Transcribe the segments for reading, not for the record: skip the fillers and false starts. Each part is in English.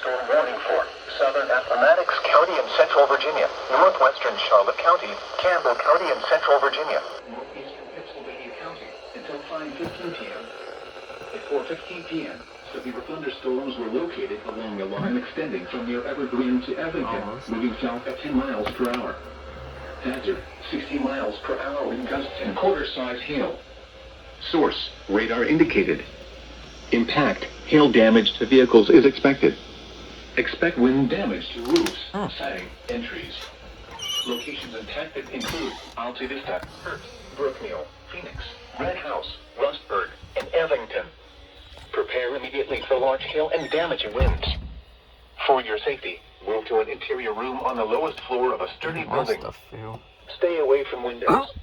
thunderstorm warning for southern Appomattox County and Central Virginia, northwestern Charlotte County, Campbell County and Central Virginia, northeastern Pennsylvania County until 5:15 p.m. At 4:15 p.m., severe thunderstorms were located along a line extending from near Evergreen to Evington, moving south at 10 miles per hour. Hazard, 60 miles per hour wind gusts and quarter-size hail. Source, radar indicated. Impact, hail damage to vehicles is expected. Expect wind damage to roofs, siding, and trees. Locations impacted include Alta Vista, Hertz, Brookneal, Phoenix, Red House, Rustburg, and Evington. Prepare immediately for large hail and damaging winds. For your safety, move to an interior room on the lowest floor of a sturdy building. Stay away from windows.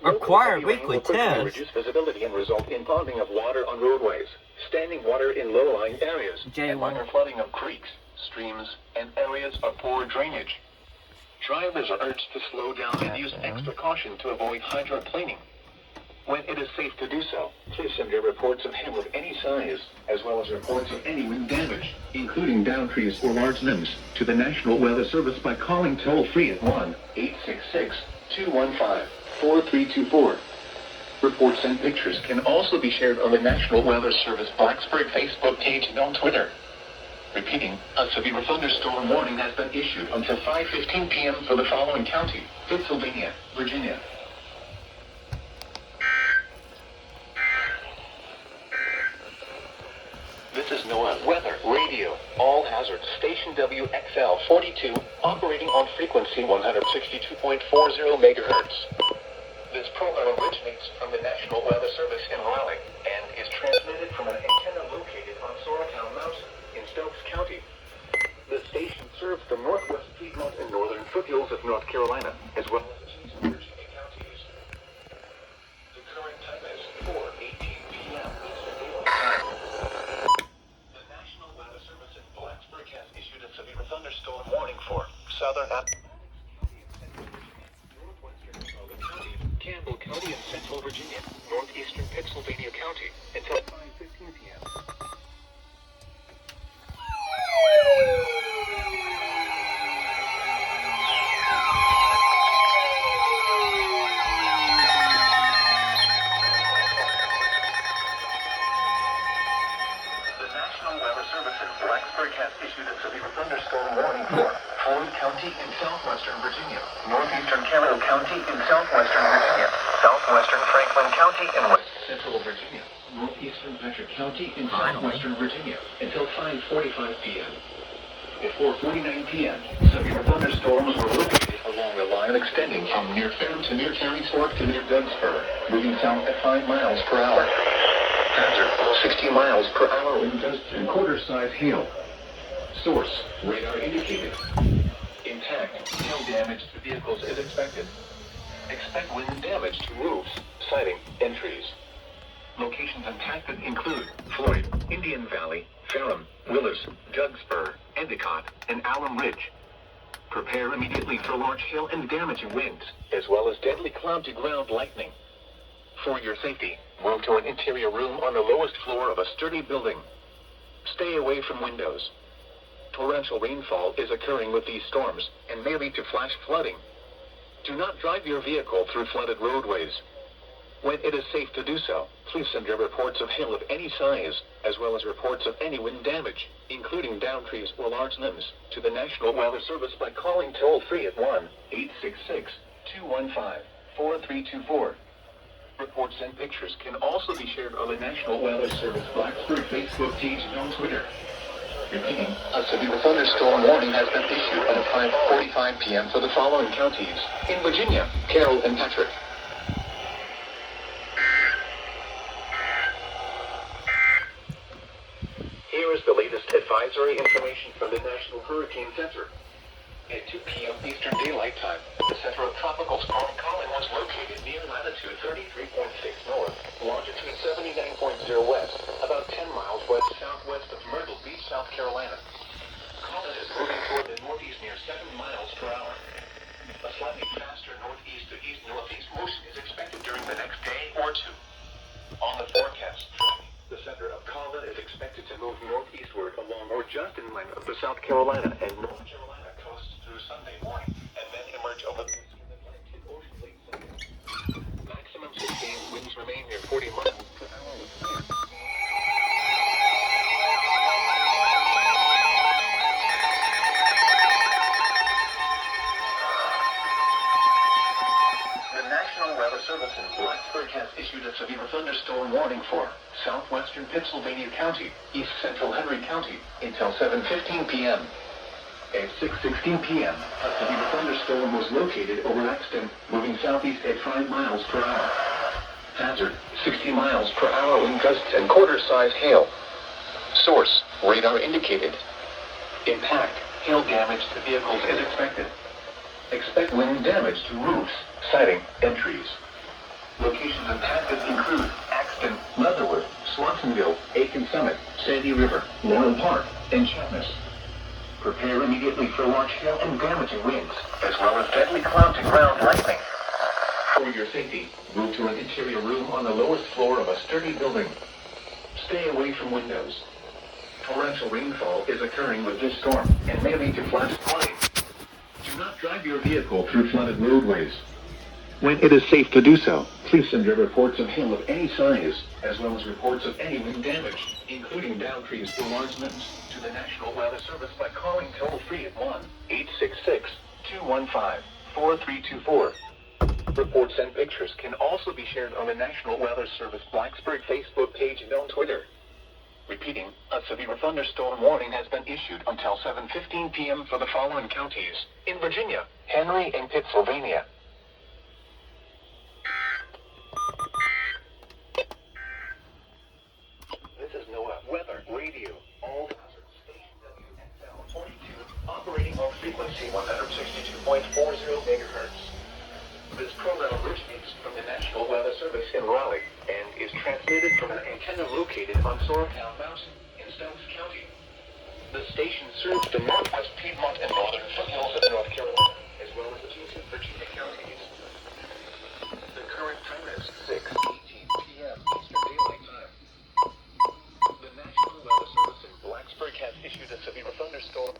Required weekly test. test. Reduce visibility and result in ponding of water on roadways, standing water in low-lying areas, and minor flooding of creeks, streams, and areas of poor drainage. Drivers are urged to slow down and use extra caution to avoid hydroplaning. When it is safe to do so, please send your reports of hail of any size, as well as reports of any wind damage, including downed trees or large limbs, to the National Weather Service by calling toll-free at 1-866-215-4324. Reports and pictures can also be shared on the National Weather Service Blacksburg Facebook page and on Twitter. Repeating, a severe thunderstorm warning has been issued until 5:15 p.m. for the following county: Pennsylvania, Virginia. This is NOAA Weather Radio, all hazards, station WXL 42, operating on frequency 162.40 megahertz. This program originates from the National Weather Service in Raleigh and is transmitted from an antenna located on Sorrowtown Mountain in Stokes County. The station serves the northwest Piedmont and northern foothills of North Carolina, as well as the eastern Virginia counties. The current time is 4:18 p.m. Eastern Daylight Time. The National Weather Service in Blacksburg has issued a severe thunderstorm warning for southern Appomattox County and Central Virginia, northwestern Charlotte County, Campbell County and Central Virginia, northeastern Pennsylvania County until 5:15 p.m. The National Weather Service in Blacksburg has issued a severe thunderstorm warning for Floyd County in southwestern Virginia, northeastern Campbell County in southwestern Virginia, southwestern Franklin County in west central Virginia, northeastern Patrick County in southwestern Virginia until 5:45 p.m. At 4:49 p.m., severe thunderstorms were located along a line extending from near Ferrum to near County Fork to near Dougspur, moving south at 5 miles per hour. Hazard, 60 miles per hour wind gusts and quarter-size hail. Source, radar indicated. Impact, hail damage to vehicles is expected. Expect wind damage to roofs, siding, and trees. Locations impacted include Floyd, Indian Valley, Ferrum, Willis, Dougspur, Endicott, and Alum Ridge. Prepare immediately for large hail and damaging winds, as well as deadly cloud-to-ground lightning. For your safety, move to an interior room on the lowest floor of a sturdy building. Stay away from windows. Torrential rainfall is occurring with these storms and may lead to flash flooding. Do not drive your vehicle through flooded roadways. When it is safe to do so, please send your reports of hail of any size, as well as reports of any wind damage, including downed trees or large limbs, to the National Weather Service by calling toll-free at 1-866-215-4324. Reports and pictures can also be shared on the National Weather Service Blacksburg Facebook page and on Twitter. Repeating, a severe thunderstorm warning has been issued at 5:45 p.m. for the following counties: in Virginia, Carroll and Patrick. Here is the latest advisory information from the National Hurricane Center. At 2 p.m. Eastern Daylight Time, the center of Tropical Storm Colin was located near latitude 33.6 north, longitude 79.0 west, about 10 miles west-southwest of Myrtle Beach, South Carolina. Colin is moving toward the northeast near 7 miles per hour. A slightly faster northeast to east-northeast motion is expected during the next day or two. On the forecast track, the center of Colin flood is expected to move northeastward along or just inland of the South Carolina and North Carolina coast through Sunday morning, and then emerge over the Atlantic Ocean late Sunday. Maximum sustained winds remain near 40 miles per hour with clear. The National Weather Service in Blacksburg has issued a severe thunderstorm warning for southwestern Pennsylvania County, east central Henry County, until 7:15 p.m. At 6:16 p.m., a severe thunderstorm was located over Axton, moving southeast at 5 miles per hour. Hazard, 60 miles per hour wind gusts and quarter-size hail. Source, radar indicated. Impact, hail damage to vehicles is expected. Expect wind damage to roofs, siding, and trees. Locations impacted include Axton, Leatherwood, Swansonville, Aiken Summit, Sandy River, Laurel Park, and Chatmas. Prepare immediately for large hail and damaging winds, as well as deadly clouds and ground lightning. For your safety, move to an interior room on the lowest floor of a sturdy building. Stay away from windows. Torrential rainfall is occurring with this storm and may lead to flash flooding. Do not drive your vehicle through flooded roadways. When it is safe to do so, please send your reports of hail of any size, as well as reports of any wind damage, including downed trees or large limbs, to the National Weather Service by calling toll-free at 1-866-215-4324. Reports and pictures can also be shared on the National Weather Service Blacksburg Facebook page and on Twitter. Repeating, a severe thunderstorm warning has been issued until 7:15 p.m. for the following counties: in Virginia, Henry, and Pittsylvania. This is NOAA Weather Radio. All hazards station WXL 42, operating on frequency 162.40 megahertz. This program originates from the National Weather Service in Raleigh and is transmitted from an antenna located on Sorrowtown Mountain in Stokes County. The station serves the northwest Piedmont and northern foothills of North Carolina, as well as adjacent Virginia counties. The current time is 6:18 p.m. Eastern Daylight Time. The National Weather Service in Blacksburg has issued a severe thunderstorm.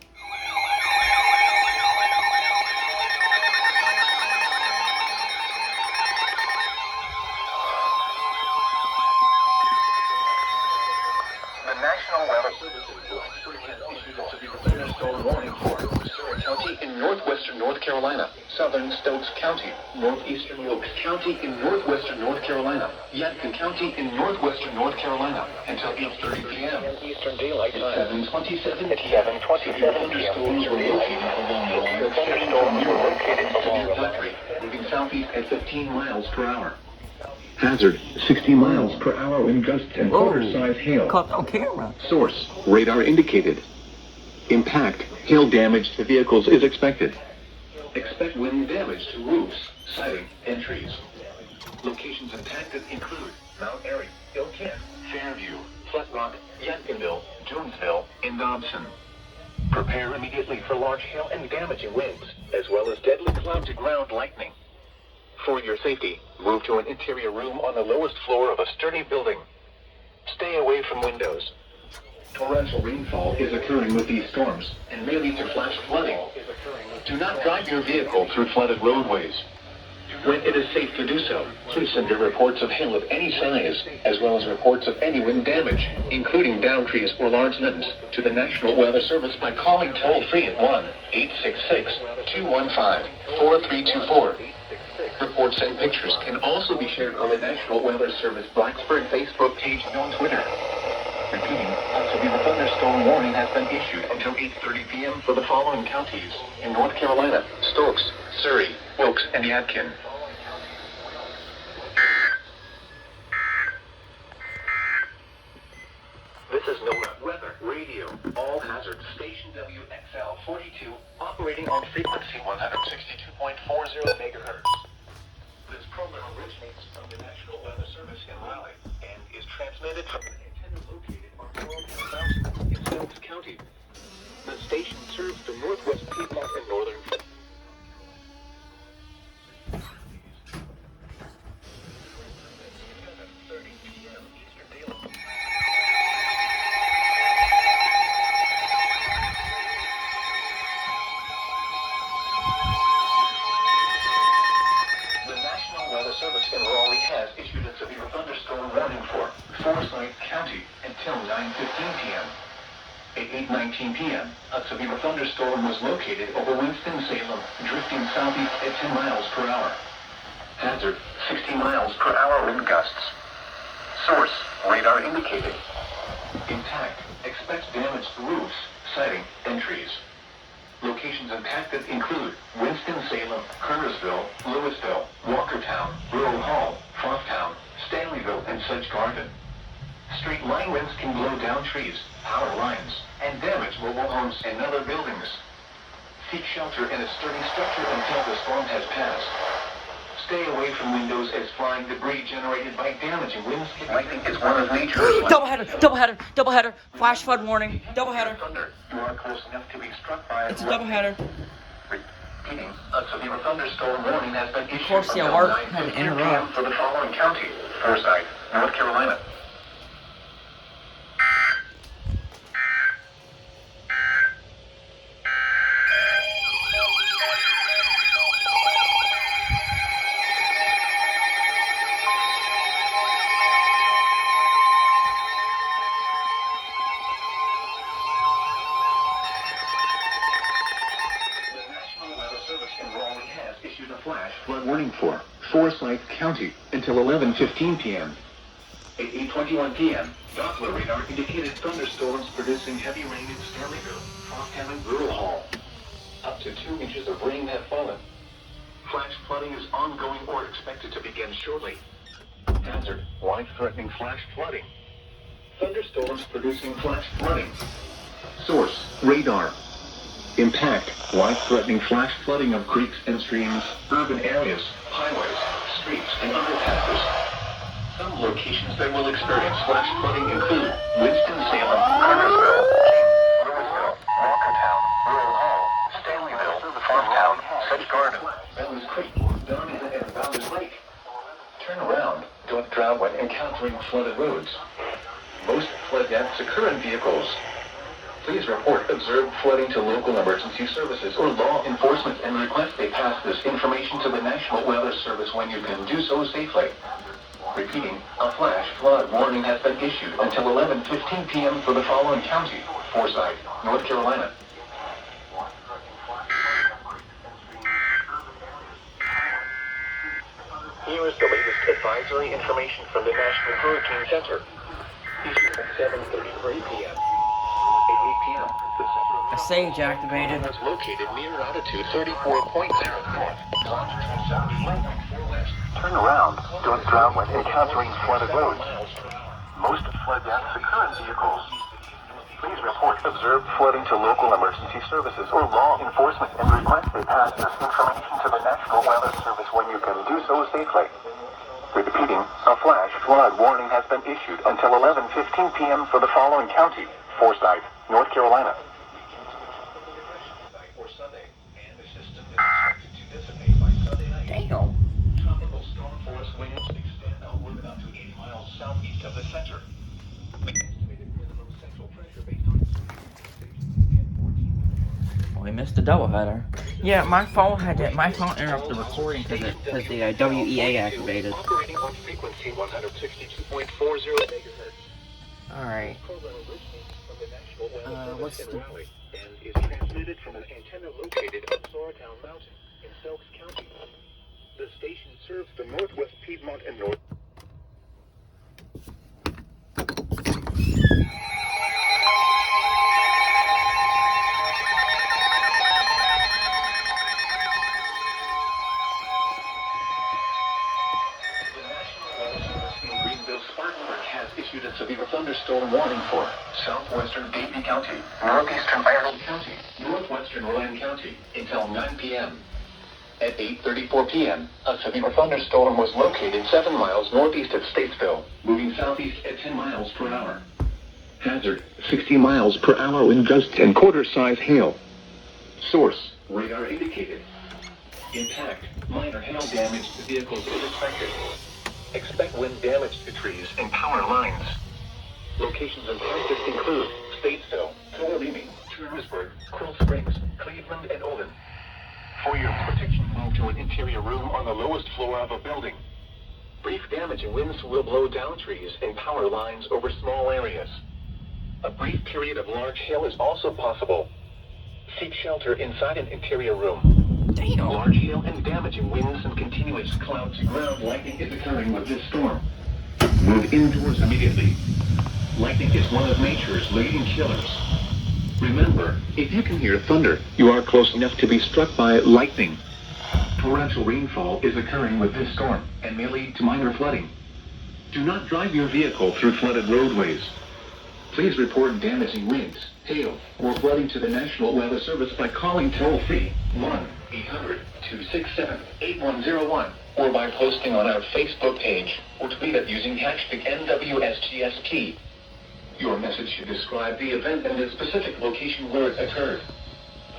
The National Weather Service in Blacksburg has issued a severe thunderstorm warning for Surrey County in northwestern North Carolina, southern Stokes County, northeastern Wilkes County in northwestern North Carolina, Yadkin County in northwestern North Carolina, until 8:30 p.m. Eastern Daylight Time. 7:27 p.m. Thunderstorms were located along the line. Thunderstorms were located along the country, moving southeast at 15 miles per hour. Hazard, 60 miles per hour wind gusts and quarter-size hail. Caught on camera. Source, radar indicated. Impact, hail damage to vehicles is expected. Expect wind damage to roofs, siding, and trees. Locations impacted include Mount Airy, Ilkent, Fairview, Flat Rock, Yadkinville, Jonesville, and Dobson. Prepare immediately for large hail and damaging winds, as well as deadly cloud to ground lightning. For your safety, move to an interior room on the lowest floor of a sturdy building. Stay away from windows. Torrential rainfall is occurring with these storms and may lead to flash flooding. Do not drive your vehicle through flooded roadways. When it is safe to do so, please send your reports of hail of any size, as well as reports of any wind damage, including downed trees or large limbs, to the National Weather Service by calling toll-free at 1-866-215-4324. Reports and pictures can also be shared on the National Weather Service Blacksburg Facebook page and on Twitter. Repeating, a severe thunderstorm warning has been issued until 8:30 p.m. for the following counties: in North Carolina, Stokes, Surrey, Wilkes, and Yadkin. This is NOAA Weather Radio. All hazards station WXL 42, operating on frequency 162.40 megahertz. This program originates from the National Weather Service in Raleigh and is transmitted from an antenna located on Sorrowtown Mountain in Stokes County. The station serves the northwest Piedmont and northern. warning for Forsyth County until 9:15 p.m. At 8:19 p.m., a severe thunderstorm was located over Winston-Salem, drifting southeast at 10 miles per hour. Hazard, 60 miles per hour wind gusts. Source, radar indicated. Intact, expect damage to roofs, siding, and trees. Locations impacted include Winston-Salem, Kernersville, Louisville, Walkertown, Rural Hall, Frogtown, Stanleyville, and Sedge Garden. Straight line winds can blow down trees, power lines, and damage mobile homes and other buildings. Seek shelter in a sturdy structure until the storm has passed. Stay away from windows as flying debris generated by damaging winds. Lightning is one of nature's... Doubleheader, flash flood warning, doubleheader. Thunder. You are close enough to be struck by... It's a doubleheader. Repeating, a severe thunderstorm warning has been issued. Of course, the alert had to interrupt. For the following county: Forsyth, North Carolina. Issued a flash flood warning for Forsyth County until 11:15 p.m. At 8:21 p.m., Doppler radar indicated thunderstorms producing heavy rain in Stanleyville, Frogtown, and Rural Hall. Up to 2 inches of rain have fallen. Flash flooding is ongoing or expected to begin shortly. Hazard, life-threatening flash flooding. Thunderstorms producing flash flooding. Source, radar. Impact, life-threatening flash flooding of creeks and streams, urban areas, highways, streets, and underpasses. Some locations that will experience flash flooding include Winston-Salem, Kernersville, Louisville, Walkertown, Rural Hall, Stanleyville, Farmtown, Sedge Garden, Bellows Creek, Donington, and Bowers Lake. Turn around, don't drown when encountering flooded roads. Most flood deaths occur in vehicles. Please report observed flooding to local emergency services or law enforcement and request they pass this information to the National Weather Service when you can do so safely. Repeating, a flash flood warning has been issued until 11:15 p.m. for the following county: Forsyth, North Carolina. Here is the latest advisory information from the National Hurricane Center. Issued at 7:33 p.m. A sage activated. Was located near altitude 34.0 north. Turn around. Don't drown when encountering flooded roads. Most flood deaths occur in vehicles. Please report observed flooding to local emergency services or law enforcement and request they pass this information to the National Weather Service when you can do so safely. Repeating, a flash flood warning has been issued until 11:15 p.m. for the following county: Forsyth, North Carolina. Damn. Tropical storm force winds extend outward up to 80 miles southeast of the center. Estimated minimum central pressure based on We missed the doubleheader. Yeah, my phone interrupted the recording because the WEA activated. Operating on frequency 162.40 megahertz. Alright. What's the... And is transmitted from an antenna located on Sorrowtown Mountain in Selkes County. The station serves the Northwest Piedmont and North. Issued a severe thunderstorm warning for southwestern Davie County, northeastern Ireland County, northwestern Rowan County until 9 p.m. At 8:34 p.m., a severe thunderstorm was located 7 miles northeast of Statesville, moving southeast at 10 miles per hour. Hazard, 60 miles per hour wind gusts and quarter-size hail. Source, radar indicated. Impact, minor hail damage to vehicles is expected. Expect wind damage to trees and power lines. Locations impacted include Statesville, Tuolumne, Turnersburg, Cool Springs, Cleveland, and Olin. For your protection, move to an interior room on the lowest floor of a building. Brief damaging winds will blow down trees and power lines over small areas. A brief period of large hail is also possible. Seek shelter inside an interior room. Damn. Large hail and damaging winds and continuous cloud to ground lightning is occurring with this storm. Move indoors immediately. Lightning is one of nature's leading killers. Remember, if you can hear thunder, you are close enough to be struck by lightning. Torrential rainfall is occurring with this storm and may lead to minor flooding. Do not drive your vehicle through flooded roadways. Please report damaging winds, hail, or flooding to the National Weather Service by calling toll-free 1-800-267-8101 or by posting on our Facebook page or tweet it using hashtag NWSGST. Your message should describe the event and the specific location where it occurred.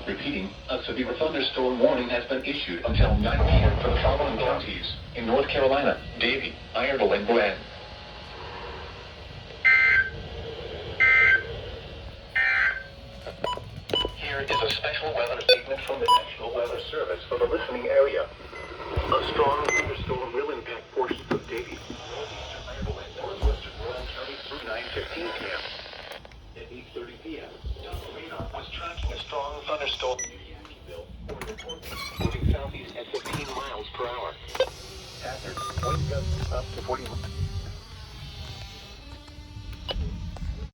Repeating, a severe thunderstorm warning has been issued until 9 p.m. for the following counties in North Carolina, Davie, Iredell, and Brand. Here is a special weather statement from the National Weather Service for the listening area. A strong thunderstorm will impact portions of Davie, northeastern Iredell, and northwestern Rowan counties through 9:15 p.m. At 8:30 p.m., Dr. Radar was tracking a strong thunderstorm near Yankeville, moving southeast at 15 miles per hour. Hazard, wind gusts up to 40 miles.